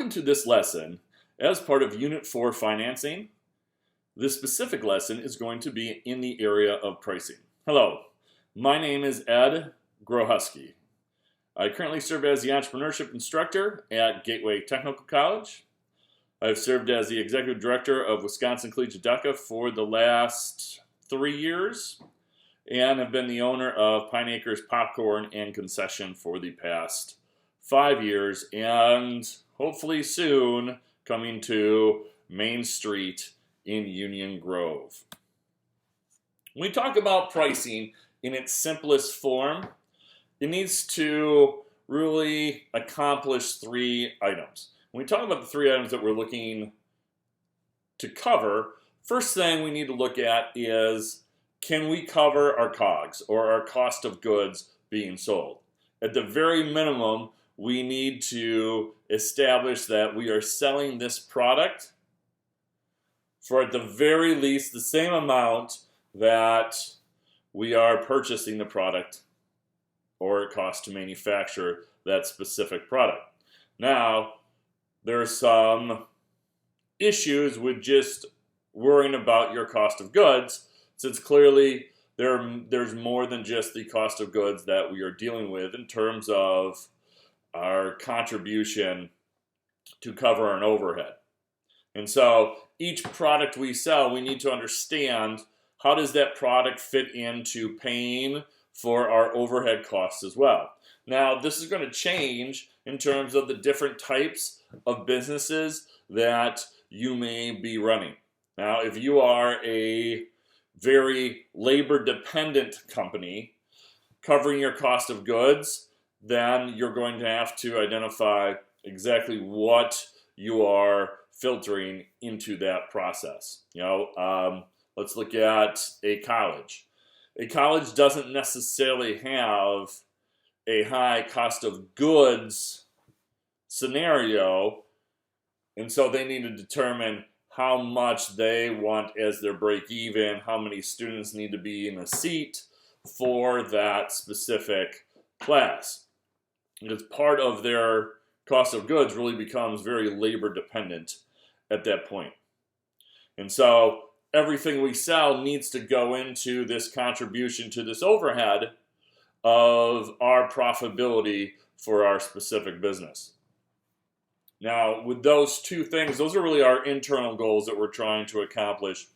Welcome to this lesson as part of Unit 4 Financing. This specific lesson is going to be in the area of pricing. Hello, my name is Ed Grohusky. I currently serve as the entrepreneurship instructor at Gateway Technical College. I've served as the executive director of Wisconsin Collegiate DECA for the last 3 years and have been the owner of Pine Acres Popcorn and Concession for the past 5 years, and hopefully soon coming to Main Street in Union Grove. When we talk about pricing in its simplest form, it needs to really accomplish 3 items. When we talk about the 3 items that we're looking to cover, first thing we need to look at is, can we cover our COGS, or our cost of goods being sold? At the very minimum, we need to establish that we are selling this product for, at the very least, the same amount that we are purchasing the product or it costs to manufacture that specific product. Now, there are some issues with just worrying about your cost of goods, since clearly there's more than just the cost of goods that we are dealing with in terms of our contribution to cover an overhead. And so each product we sell, we need to understand, how does that product fit into paying for our overhead costs as well? Now, this is going to change in terms of the different types of businesses that you may be running. Now, if you are a very labor-dependent company covering your cost of goods, then you're going to have to identify exactly what you are filtering into that process. Let's look at a college. A college doesn't necessarily have a high cost of goods scenario, and so they need to determine how much they want as their break even, how many students need to be in a seat for that specific class. Because part of their cost of goods really becomes very labor dependent at that point. And so everything we sell needs to go into this contribution to this overhead of our profitability for our specific business. Now, with those 2 things, those are really our internal goals that we're trying to accomplish.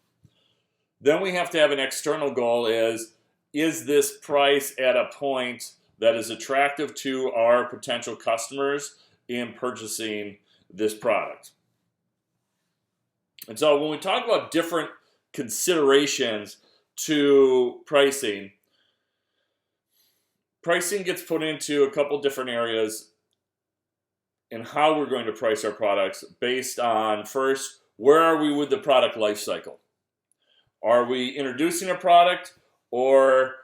Then we have to have an external goal: is this price at a point that is attractive to our potential customers in purchasing this product? And so when we talk about different considerations to pricing, pricing gets put into a couple different areas in how we're going to price our products based on, first, where are we with the product life cycle? Are we introducing a product, or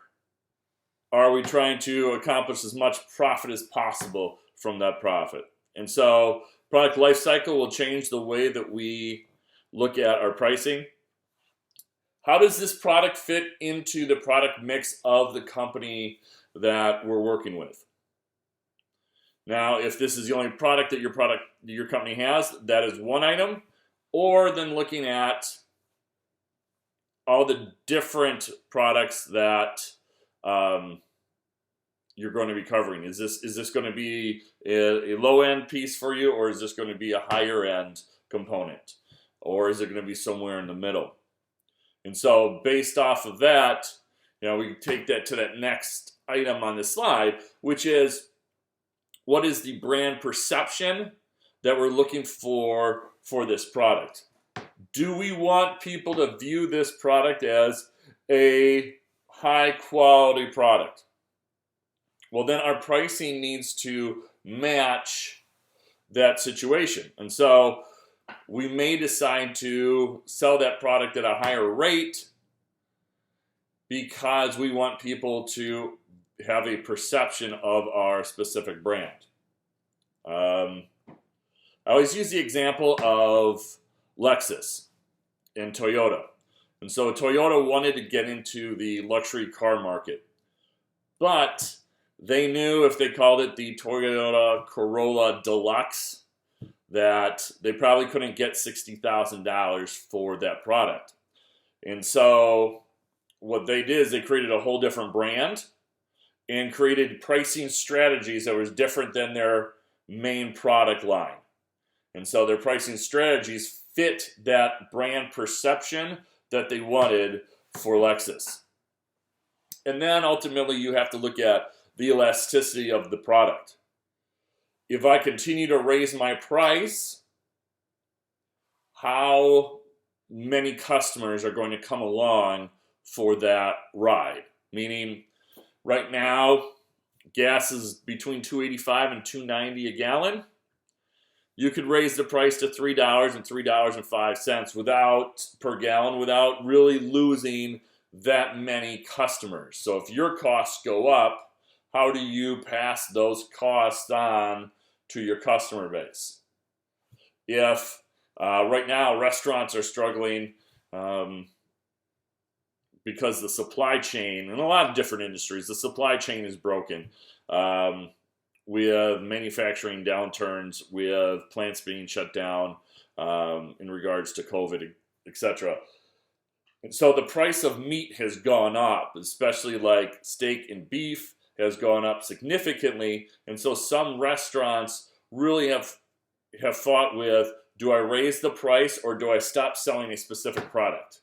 are we trying to accomplish as much profit as possible from that profit? And so product life cycle will change the way that we look at our pricing. How does this product fit into the product mix of the company that we're working with? Now, if this is the only product that your company has, that is one item. Or then looking at all the different products that you're going to be covering. Is this going to be a low-end piece for you, or is this going to be a higher-end component? Or is it going to be somewhere in the middle? And so based off of that, we take that to that next item on this slide, which is, what is the brand perception that we're looking for this product? Do we want people to view this product as a high-quality product? Well, then our pricing needs to match that situation. And so we may decide to sell that product at a higher rate because we want people to have a perception of our specific brand. I always use the example of Lexus and Toyota. And so Toyota wanted to get into the luxury car market, but they knew if they called it the Toyota Corolla Deluxe, that they probably couldn't get $60,000 for that product. And so what they did is they created a whole different brand and created pricing strategies that was different than their main product line. And so their pricing strategies fit that brand perception that they wanted for Lexus. And then ultimately you have to look at the elasticity of the product. If I continue to raise my price, how many customers are going to come along for that ride? Meaning, right now, gas is between $2.85 and $2.90 a gallon. You could raise the price to $3 and $3.05 per gallon without really losing that many customers. So if your costs go up, how do you pass those costs on to your customer base? If right now restaurants are struggling because the supply chain, in a lot of different industries, the supply chain is broken. We have manufacturing downturns, we have plants being shut down in regards to COVID, etc. And so the price of meat has gone up, especially like steak and beef has gone up significantly. And so some restaurants really have fought with, do I raise the price or do I stop selling a specific product?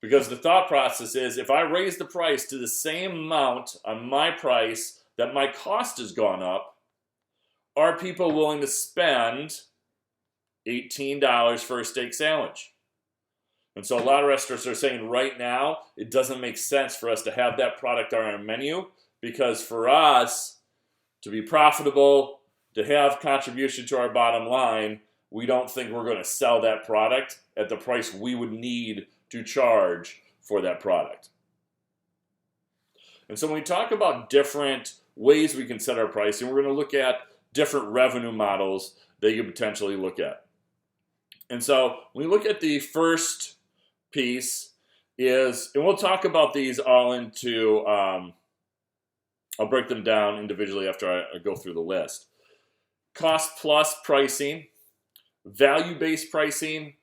Because the thought process is, if I raise the price to the same amount on my price that my cost has gone up, are people willing to spend $18 for a steak sandwich? And so a lot of restaurants are saying right now, it doesn't make sense for us to have that product on our menu, because for us to be profitable, to have contribution to our bottom line, we don't think we're going to sell that product at the price we would need to charge for that product. And so when we talk about different ways we can set our pricing, we're going to look at different revenue models that you could potentially look at. And so when we look at the first piece is, and we'll talk about these all into, I'll break them down individually after I go through the list. Cost plus pricing, value-based pricing,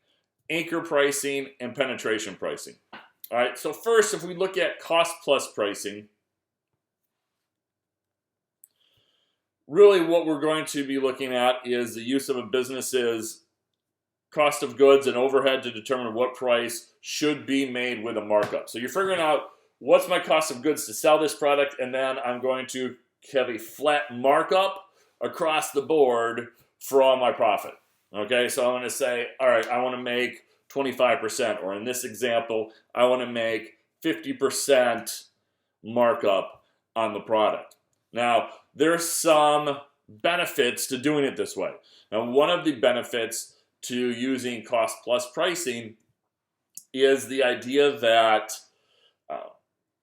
anchor pricing, and penetration pricing. All right, so first, if we look at cost plus pricing, really what we're going to be looking at is the use of a business's cost of goods and overhead to determine what price should be made with a markup. So you're figuring out, what's my cost of goods to sell this product, and then I'm going to have a flat markup across the board for all my profit. Okay, so I'm going to say, all right, I want to make 25%, or in this example, I want to make 50% markup on the product. Now, there's some benefits to doing it this way. Now, one of the benefits to using cost plus pricing is the idea that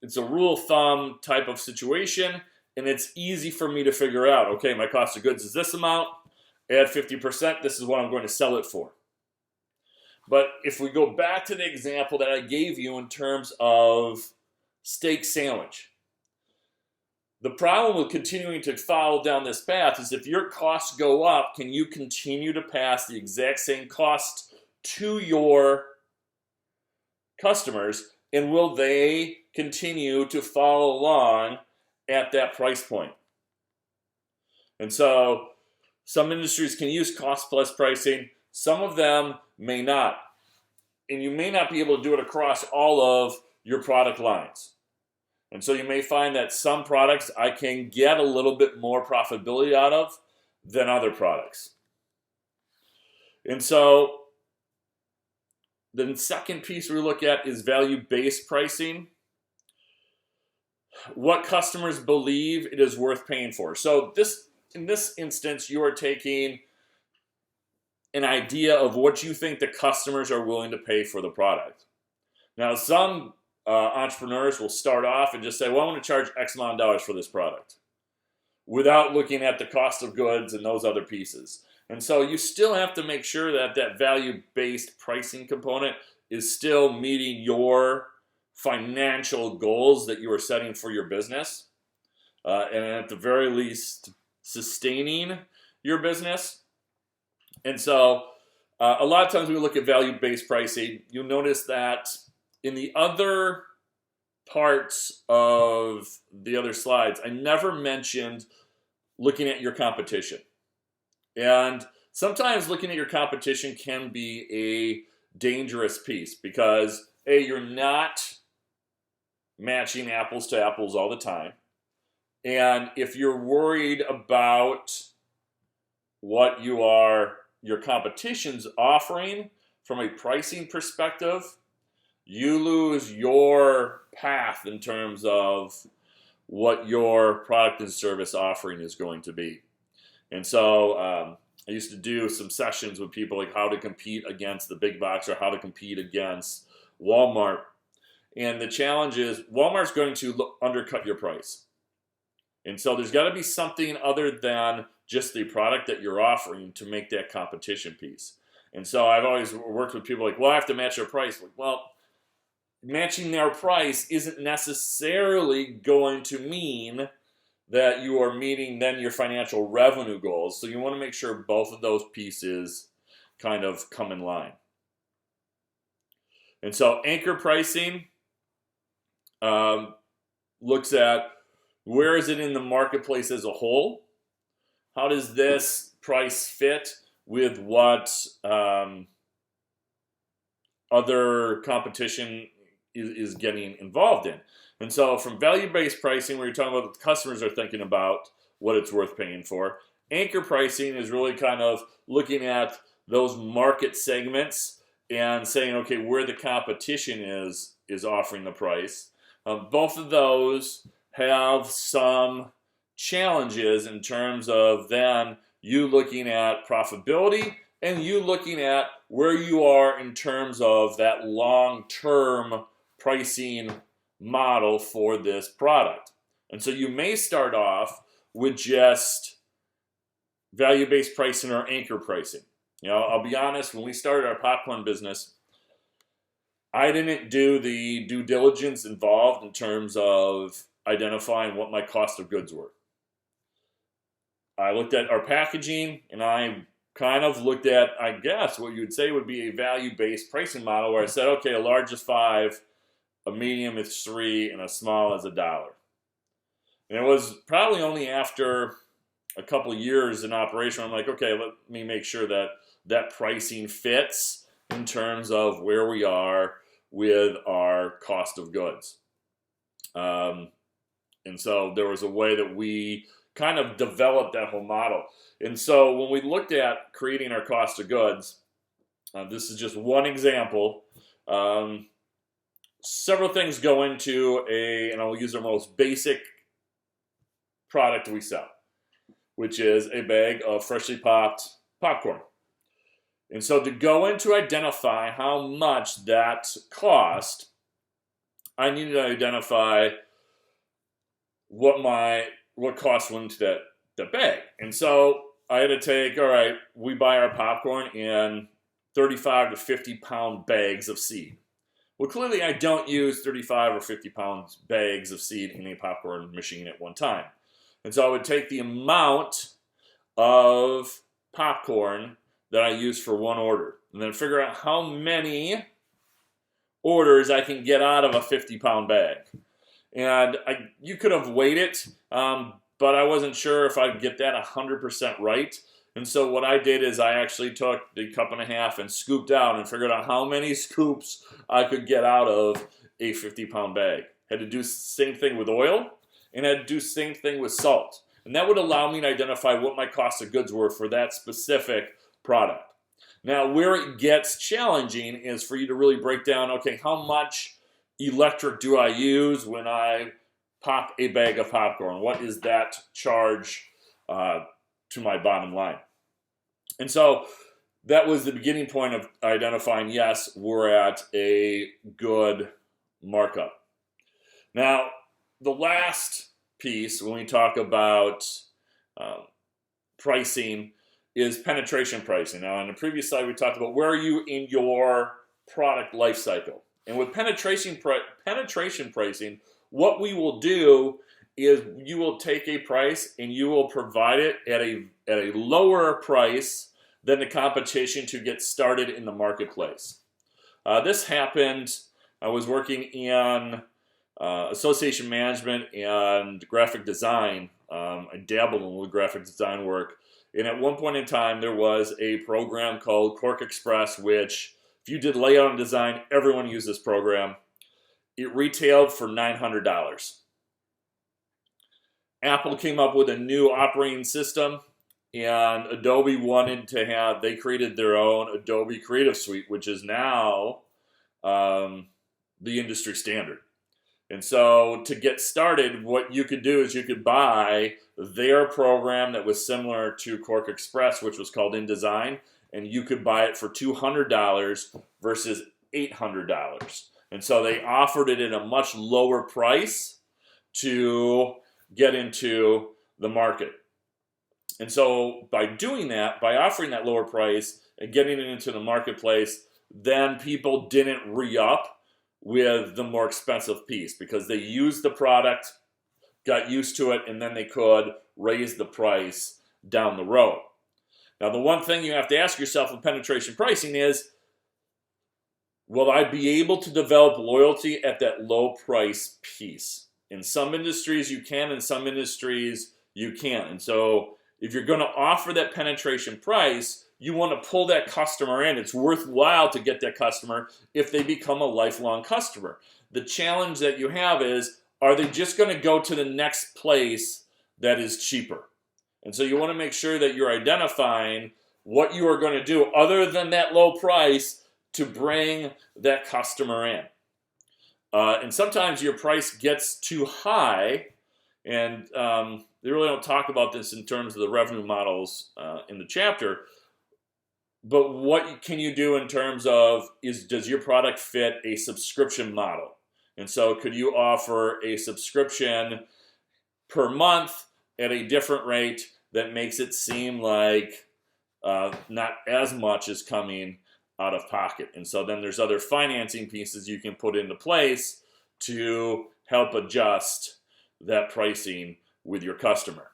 it's a rule of thumb type of situation, and it's easy for me to figure out, okay, my cost of goods is this amount, add 50%, this is what I'm going to sell it for. But if we go back to the example that I gave you in terms of steak sandwich, the problem with continuing to follow down this path is, if your costs go up, can you continue to pass the exact same cost to your customers, and will they continue to follow along at that price point? And so some industries can use cost plus pricing, some of them may not. And you may not be able to do it across all of your product lines. And so you may find that some products I can get a little bit more profitability out of than other products. And so the second piece we look at is value-based pricing. What customers believe it is worth paying for. So in this instance, you are taking an idea of what you think the customers are willing to pay for the product. Now, some entrepreneurs will start off and just say, well, I want to charge X amount of dollars for this product, without looking at the cost of goods and those other pieces. And so you still have to make sure that that value-based pricing component is still meeting your financial goals that you are setting for your business, and at the very least, sustaining your business. And so a lot of times when we look at value-based pricing, you'll notice that in the other parts of the other slides, I never mentioned looking at your competition. And sometimes looking at your competition can be a dangerous piece because A, you're not matching apples to apples all the time. And if you're worried about what your competition's offering from a pricing perspective, you lose your path in terms of what your product and service offering is going to be. And so I used to do some sessions with people like how to compete against the big box or how to compete against Walmart. And the challenge is Walmart's going to undercut your price. And so there's got to be something other than just the product that you're offering to make that competition piece. And so I've always worked with people like, well, I have to match their price. Like, well, matching their price isn't necessarily going to mean that you are meeting then your financial revenue goals. So you want to make sure both of those pieces kind of come in line. And so anchor pricing looks at where is it in the marketplace as a whole? How does this price fit with what other competition is getting involved in? And so from value-based pricing, where you're talking about what the customers are thinking about what it's worth paying for, anchor pricing is really kind of looking at those market segments and saying, okay, where the competition is offering the price. Both of those have some challenges in terms of then you looking at profitability and you looking at where you are in terms of that long-term pricing model for this product. And so you may start off with just value-based pricing or anchor pricing. You know, I'll be honest, when we started our popcorn business, I didn't do the due diligence involved in terms of identifying what my cost of goods were. I looked at our packaging and I kind of looked at, I guess, what you would say would be a value-based pricing model where I said, okay, a large is $5, a medium is $3, and a small is $1. And it was probably only after a couple of years in operation, I'm like, okay, let me make sure that that pricing fits in terms of where we are with our cost of goods. And so there was a way that we kind of developed that whole model. And so when we looked at creating our cost of goods, this is just one example. Several things go into and I'll use our most basic product we sell, which is a bag of freshly popped popcorn. And so to go in to identify how much that cost, I needed to identify what cost went into that bag. And so I had to take, all right, we buy our popcorn in 35 to 50 pound bags of seed. Well, clearly I don't use 35 or 50 pounds bags of seed in a popcorn machine at one time. And so I would take the amount of popcorn that I use for one order and then figure out how many orders I can get out of a 50-pound bag. And you could have weighed it, but I wasn't sure if I'd get that 100% right. And so what I did is I actually took the cup and a half and scooped out and figured out how many scoops I could get out of a 50-pound bag. Had to do the same thing with oil and had to do the same thing with salt. And that would allow me to identify what my cost of goods were for that specific product. Now, where it gets challenging is for you to really break down, okay, how much electric do I use when I pop a bag of popcorn? What is that charge to my bottom line? And so that was the beginning point of identifying, yes, we're at a good markup. Now, the last piece when we talk about pricing is penetration pricing. Now, on the previous slide, we talked about where are you in your product life cycle. And with penetration pricing, what we will do is you will take a price and you will provide it at a lower price than the competition to get started in the marketplace. This happened, I was working in association management and graphic design. I dabbled in a little graphic design work. And at one point in time, there was a program called Cork Express, which if you did layout and design, everyone used this program. It retailed for $900. Apple came up with a new operating system, and Adobe wanted to have, they created their own Adobe Creative Suite, which is now the industry standard. And so to get started, what you could do is you could buy their program that was similar to Cork Express, which was called InDesign, and you could buy it for $200 versus $800. And so they offered it at a much lower price to get into the market. And so by doing that, by offering that lower price and getting it into the marketplace, then people didn't re-up with the more expensive piece because they used the product, got used to it, and then they could raise the price down the road. Now, the one thing you have to ask yourself with penetration pricing is, will I be able to develop loyalty at that low price piece? In some industries you can, in some industries you can't. And so if you're going to offer that penetration price, you want to pull that customer in. It's worthwhile to get that customer if they become a lifelong customer. The challenge that you have is, are they just going to go to the next place that is cheaper? And so you want to make sure that you're identifying what you are going to do other than that low price to bring that customer in. And sometimes your price gets too high, and they really don't talk about this in terms of the revenue models in the chapter. But what can you do in terms of, does your product fit a subscription model? And so could you offer a subscription per month at a different rate that makes it seem like not as much is coming out of pocket? And so then there's other financing pieces you can put into place to help adjust that pricing with your customer.